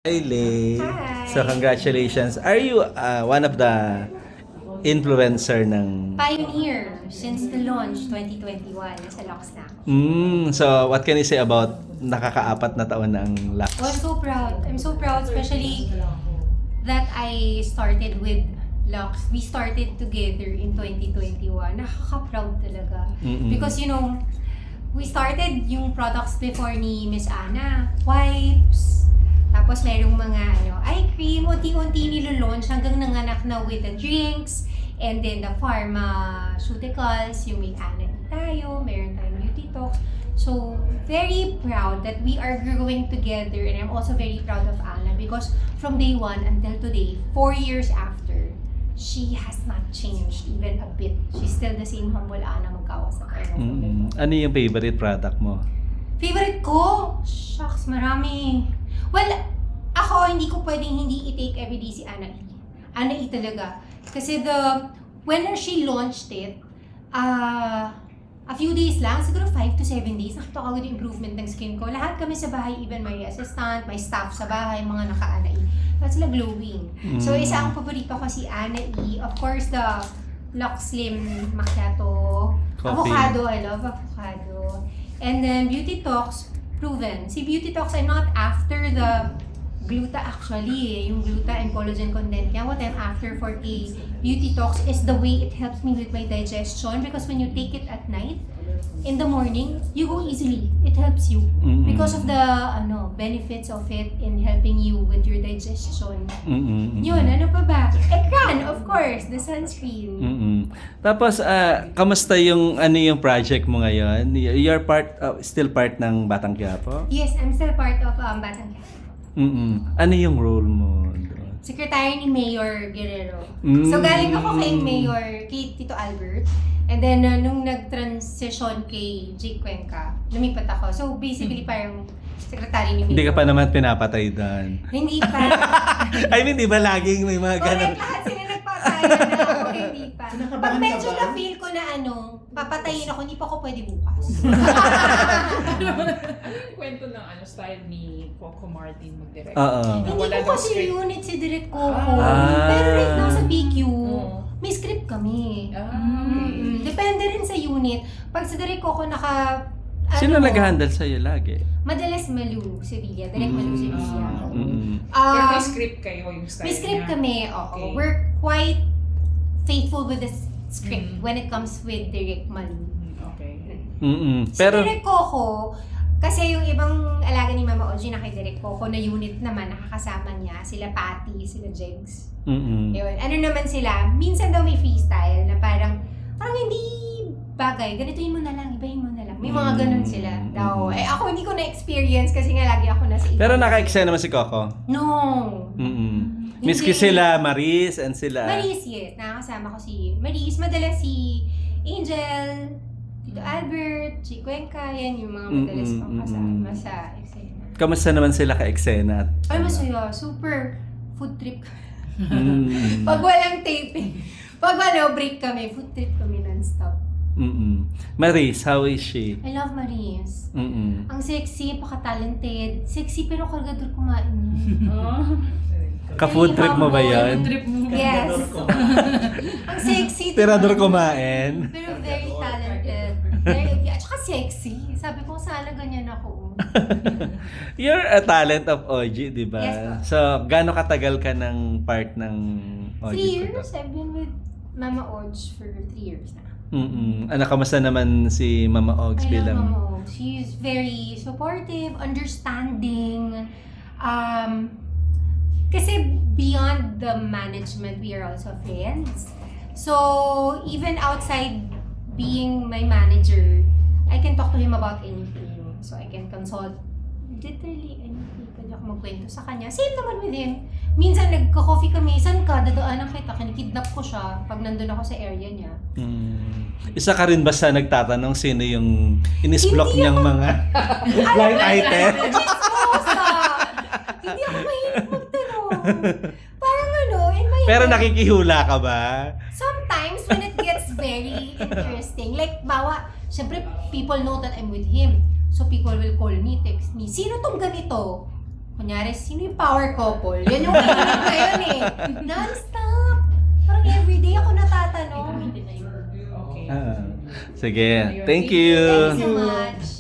Lay. Hi. So congratulations. Are you one of the influencer ng Pioneer since the launch 2021 sa Lux na. So what can you say about nakakaapat na taon ng Lux? Oh, I'm so proud. I'm so proud, especially that I started with Lux. We started together in 2021. Nakaka-proud talaga. Because we started yung products before ni Miss Ana. Wipes. Tapos merong mga eye cream, unti-unti nilo-launch hanggang nanganak na with the drinks and then the pharmaceuticals, yung may Ana tayo, meron tayong beauty talks. So, very proud that we are growing together, and I'm also very proud of Ana because from day one until today, 4 years after, she has not changed even a bit. She's still the same humble Ana Magkawasak. Ano yung favorite product mo? Favorite ko? Shucks, marami. Well, ako hindi ko pwedeng hindi i-take everyday si Ana E. Ana E talaga. Kasi when she launched it, a few days lang, siguro 5 to 7 days, nakita ko agad yung improvement ng skin ko. Lahat kami sa bahay, even my assistant, my staff sa bahay, mga naka-Ana E. Lahat sila glowing. So, isa ang paborito ko si Ana E. Of course, the Lux Slim Macchiato. Coffee. Avocado, I love avocado. And then, Beauty Talks, proven. Si Beauty Talks, I'm not after the gluta actually, yung gluta and collagen content niya. What I'm after for a Beauty Talks is the way it helps me with my digestion, because when you take it at night, in the morning, you go easily. It helps you because of the benefits of it in helping you with your digestion. Yun, ano pa ba? Ekran, of course, the sunscreen. Tapos, kamusta yung project mo ngayon? You're still part ng Batang Quiapo? Yes, I'm still part of Batang Quiapo. Ano yung role mo doon? Secretary ni Mayor Guerrero. So galing ako kay Tito Albert. And then nung nag-transition kay Jake Cuenca, lumipat ako. So basically parang secretary ni Mayor. Hindi ka pa naman pinapatay doon. Hindi pa. I mean, di ba laging may mga ganun? Correct, lahat sila nagpatay na ako, hindi pa. Pag medyo na-feel ko na papatayin ako, hindi pa ako pwede bukas. Kwento ng style ni Coco Martin mag-direct. Hindi Wala ko daw kasi script. unit si Direk Coco. Ah. Pero right now sa BQ, may script kami. Okay. Depende rin sa unit. Pag sa Direk Coco Sino nag-handle sa'yo lagi? Madalas Malu Sevilla. Direk Malu Sevilla. Pero may script kayo yung style May script niya. kami, oo. Okay. We're quite faithful with the script when it comes with Direk Malu. Okay. Pero, Si Direk Coco, kasi yung ibang alaga ni Mama Oji na kay Direk Coco na unit naman, nakakasama niya, sila Patty, sila Jegs. Yun. Ano naman sila, minsan daw may freestyle na parang hindi bagay, ganituin mo na lang, ibahin mo na lang. May mga ganun sila daw. Ako hindi ko na-experience kasi nga lagi ako nasa pero naka-eksena naman si Coco? No! Miski sila Maris and sila... Maris, yes. Nakakasama ko si Maris. Madalas si Angel, Tito Albert, si Cuenca, yan yung mga madalas kong kasama sa eksena. Kamusta naman sila ka-eksena? Ay, masaya. Super food trip. Pag walang taping, pag break kami, food trip kami non-stop. Maris, how is she? I love Maris. Ang sexy, paka-talented. Sexy pero kargador kumain niya. Ka-food trip mo ba yan? Yes. Ang sexy. Tirador kumain. Pero very talented. At saka sexy. Sabi ko, sana ganyan ako. You're a talent of OG, di ba? Yes, po. So, gaano katagal ka ng part ng OG? 3 years. I've been with Mama Oj for 3 years na. Kamusta naman si Mama Ogs I love bilang... Mama Oj. She's very supportive, understanding. Kasi beyond the management, we are also friends. So, even outside being my manager, I can talk to him about anything. So, I can consult literally anything. Pwede ako magkwento sa kanya. Same naman with him. Minsan nagka-coffee kami, saan ka? Dadaanan kita. Kinikidnap ko siya pag nandun ako sa area niya. Isa ka rin ba sa nagtatanong sino yung inisblock niyang mga line item? Chismosa! Hindi ako mahilig magtanong. Parang in my Pero head, nakikihula ka ba? sometimes when it gets very interesting, like syempre people know that I'm with him. So people will call me, text me, sino tong ganito? kunyari, sino yung power couple? Yan yung kailangan ko yun eh. Non-stop. Parang everyday ako natatanong. Okay. Sige. Ayun. Thank you. Thank you so much.